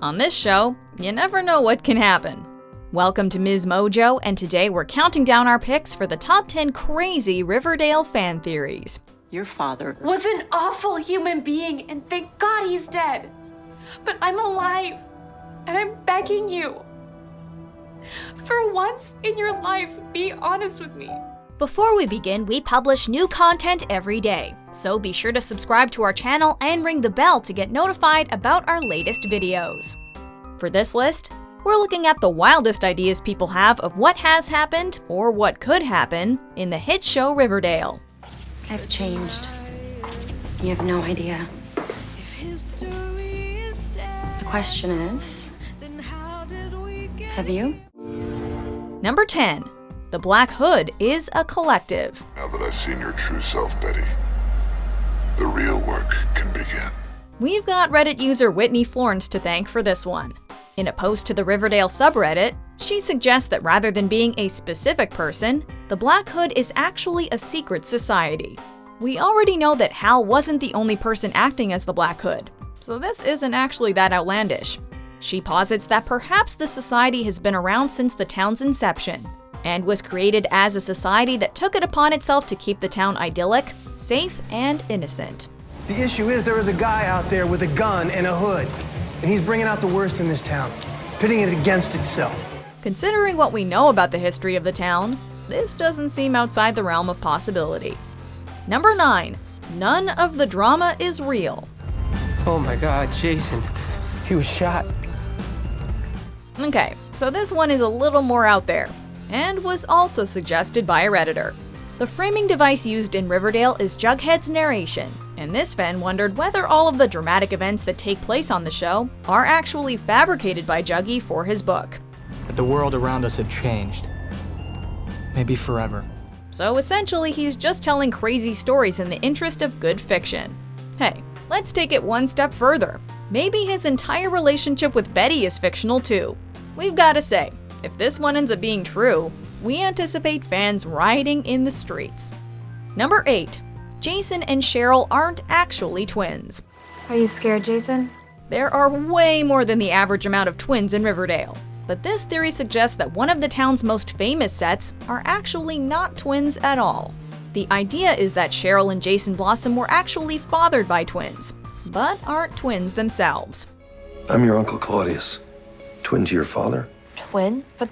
On this show, you never know what can happen. Welcome to Ms. Mojo, and today we're counting down our picks for the top 10 crazy Riverdale fan theories. Your father was an awful human being, and thank God he's dead. But I'm alive, and I'm begging you. For once in your life, be honest with me. Before we begin, we publish new content every day, so be sure to subscribe to our channel and ring the bell to get notified about our latest videos. For this list, we're looking at the wildest ideas people have of what has happened, or what could happen, in the hit show Riverdale. I've changed. You have no idea. The question is, have you? Number 10. The Black Hood is a collective. Now that I've seen your true self, Betty, the real work can begin. We've got Reddit user Whitney Florence to thank for this one. In a post to the Riverdale subreddit, she suggests that rather than being a specific person, the Black Hood is actually a secret society. We already know that Hal wasn't the only person acting as the Black Hood, so this isn't actually that outlandish. She posits that perhaps the society has been around since the town's inception, and was created as a society that took it upon itself to keep the town idyllic, safe, and innocent. The issue is there is a guy out there with a gun and a hood, and he's bringing out the worst in this town, pitting it against itself. Considering what we know about the history of the town, this doesn't seem outside the realm of possibility. Number 9. None of the drama is real. Oh my God, Jason. He was shot. Okay, so this one is a little more out there, and was also suggested by a Redditor. The framing device used in Riverdale is Jughead's narration, and this fan wondered whether all of the dramatic events that take place on the show are actually fabricated by Juggy for his book. But the world around us had changed. Maybe forever. So essentially, he's just telling crazy stories in the interest of good fiction. Hey, let's take it one step further. Maybe his entire relationship with Betty is fictional too. We've gotta say, if this one ends up being true, we anticipate fans rioting in the streets. Number 8. Jason and Cheryl aren't actually twins. Are you scared, Jason? There are way more than the average amount of twins in Riverdale, but this theory suggests that one of the town's most famous sets are actually not twins at all. The idea is that Cheryl and Jason Blossom were actually fathered by twins, but aren't twins themselves. I'm your Uncle Claudius. Twin to your father? Twin? But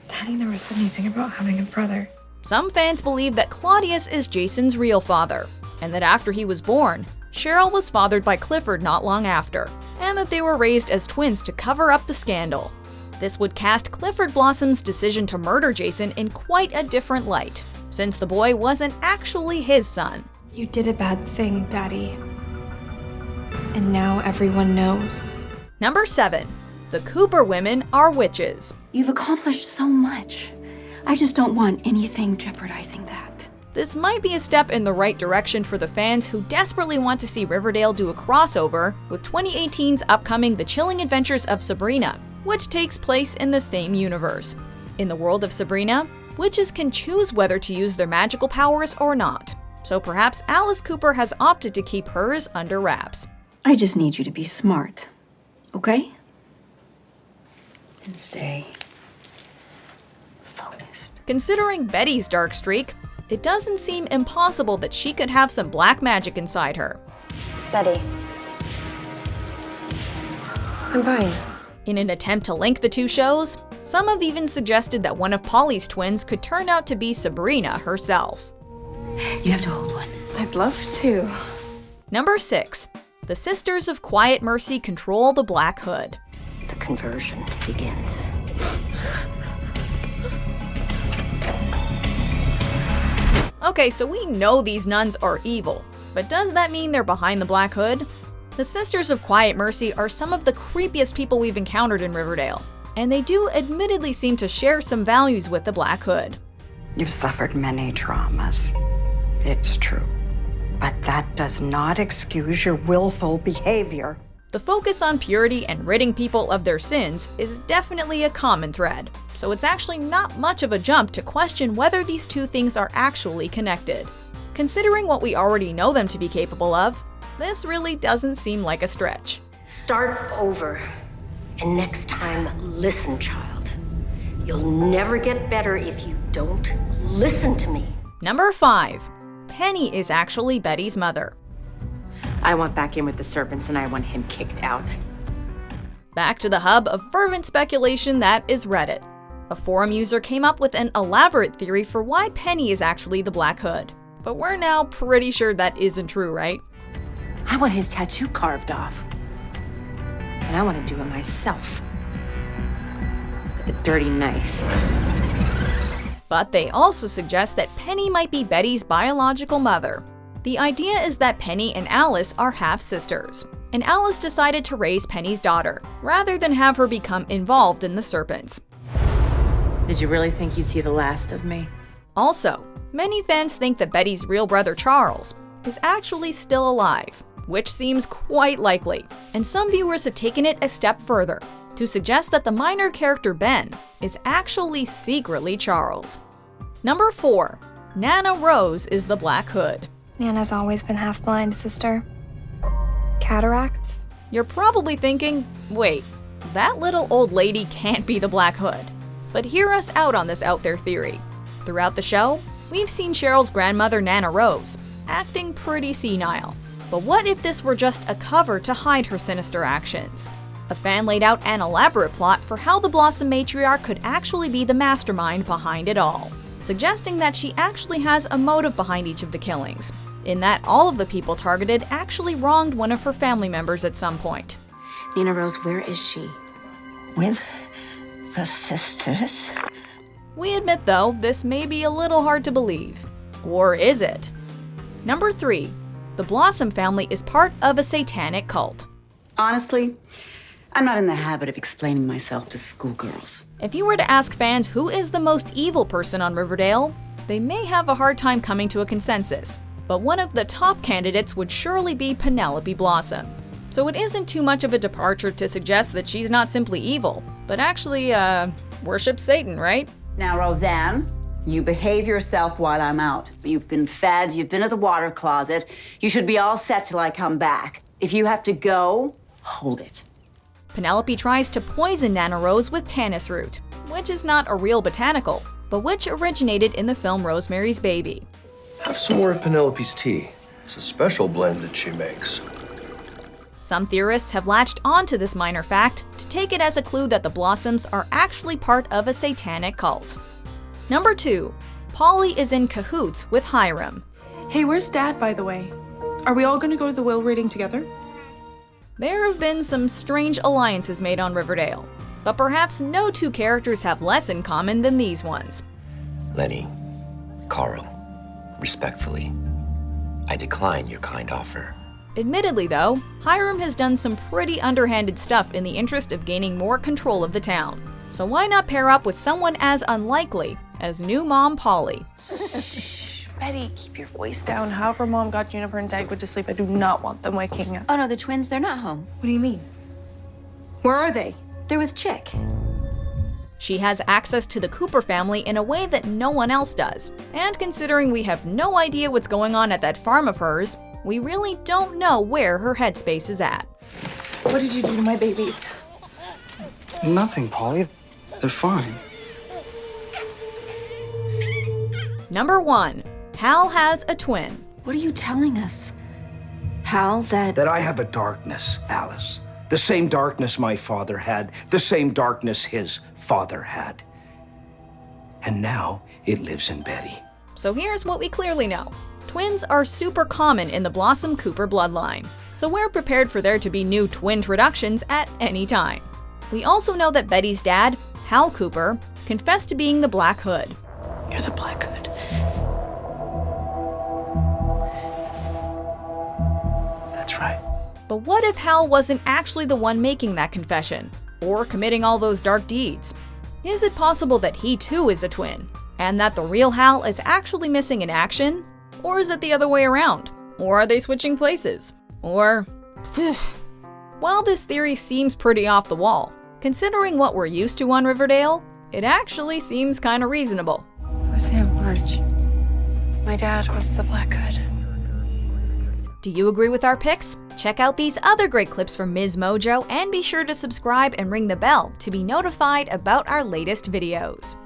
Daddy never said anything about having a brother. Some fans believe that Claudius is Jason's real father, and that after he was born, Cheryl was fathered by Clifford not long after, and that they were raised as twins to cover up the scandal. This would cast Clifford Blossom's decision to murder Jason in quite a different light, since the boy wasn't actually his son. You did a bad thing, Daddy. And now everyone knows. Number 7. The Cooper women are witches. You've accomplished so much. I just don't want anything jeopardizing that. This might be a step in the right direction for the fans who desperately want to see Riverdale do a crossover with 2018's upcoming The Chilling Adventures of Sabrina, which takes place in the same universe. In the world of Sabrina, witches can choose whether to use their magical powers or not, so perhaps Alice Cooper has opted to keep hers under wraps. I just need you to be smart, okay? And stay focused. Considering Betty's dark streak, it doesn't seem impossible that she could have some black magic inside her. Betty. I'm fine. In an attempt to link the two shows, some have even suggested that one of Polly's twins could turn out to be Sabrina herself. You have to hold one. I'd love to. Number 6. The Sisters of Quiet Mercy control the Black Hood. The conversion begins. Okay, so we know these nuns are evil, but does that mean they're behind the Black Hood? The Sisters of Quiet Mercy are some of the creepiest people we've encountered in Riverdale, and they do admittedly seem to share some values with the Black Hood. You've suffered many traumas. It's true. But that does not excuse your willful behavior. The focus on purity and ridding people of their sins is definitely a common thread, so it's actually not much of a jump to question whether these two things are actually connected. Considering what we already know them to be capable of, this really doesn't seem like a stretch. Start over. And next time, listen, child. You'll never get better if you don't listen to me. Number 5. Penny is actually Betty's mother. I want back in with the serpents and I want him kicked out. Back to the hub of fervent speculation that is Reddit. A forum user came up with an elaborate theory for why Penny is actually the Black Hood. But we're now pretty sure that isn't true, right? I want his tattoo carved off. And I want to do it myself. With a dirty knife. But they also suggest that Penny might be Betty's biological mother. The idea is that Penny and Alice are half-sisters, and Alice decided to raise Penny's daughter, rather than have her become involved in the serpents. Did you really think you'd see the last of me? Also, many fans think that Betty's real brother Charles is actually still alive, which seems quite likely, and some viewers have taken it a step further to suggest that the minor character Ben is actually secretly Charles. Number 4. Nana Rose is the Black Hood. Nana's always been half-blind, sister. Cataracts? You're probably thinking, wait, that little old lady can't be the Black Hood. But hear us out on this out there theory. Throughout the show, we've seen Cheryl's grandmother Nana Rose acting pretty senile. But what if this were just a cover to hide her sinister actions? A fan laid out an elaborate plot for how the Blossom matriarch could actually be the mastermind behind it all, suggesting that she actually has a motive behind each of the killings, in that all of the people targeted actually wronged one of her family members at some point. Nina Rose, where is she? With the sisters? We admit, though, this may be a little hard to believe. Or is it? Number 3. The Blossom family is part of a satanic cult. Honestly, I'm not in the habit of explaining myself to schoolgirls. If you were to ask fans who is the most evil person on Riverdale, they may have a hard time coming to a consensus. But one of the top candidates would surely be Penelope Blossom. So it isn't too much of a departure to suggest that she's not simply evil, but actually, worships Satan, right? Now, Roseanne, you behave yourself while I'm out. You've been fed, you've been at the water closet. You should be all set till I come back. If you have to go, hold it. Penelope tries to poison Nana Rose with tannis root, which is not a real botanical, but which originated in the film Rosemary's Baby. Have some more of Penelope's tea. It's a special blend that she makes. Some theorists have latched onto this minor fact to take it as a clue that the Blossoms are actually part of a satanic cult. Number 2. Polly is in cahoots with Hiram. Hey, where's Dad, by the way? Are we all gonna go to the will reading together? There have been some strange alliances made on Riverdale, but perhaps no two characters have less in common than these ones. Lenny, Carl, respectfully, I decline your kind offer. Admittedly though, Hiram has done some pretty underhanded stuff in the interest of gaining more control of the town. So why not pair up with someone as unlikely as new mom Polly? Shh, Betty, keep your voice down. However Mom got Juniper and Dagwood to sleep, I do not want them waking up. Oh no, the twins, they're not home. What do you mean? Where are they? They're with Chick. She has access to the Cooper family in a way that no one else does. And considering we have no idea what's going on at that farm of hers, we really don't know where her headspace is at. What did you do to my babies? Nothing, Polly. They're fine. Number 1. Hal has a twin. What are you telling us? Hal, That I have a darkness, Alice. The same darkness my father had, the same darkness his father had. And now it lives in Betty. So here's what we clearly know. Twins are super common in the Blossom Cooper bloodline, so we're prepared for there to be new twin introductions at any time. We also know that Betty's dad, Hal Cooper, confessed to being the Black Hood. You're the Black Hood. That's right. But what if Hal wasn't actually the one making that confession, or committing all those dark deeds? Is it possible that he too is a twin, and that the real Hal is actually missing in action? Or is it the other way around? Or are they switching places? Or... While this theory seems pretty off the wall, considering what we're used to on Riverdale, it actually seems kinda reasonable. Roseanne Barge. My dad was the Black Hood. Do you agree with our picks? Check out these other great clips from Ms. Mojo and be sure to subscribe and ring the bell to be notified about our latest videos.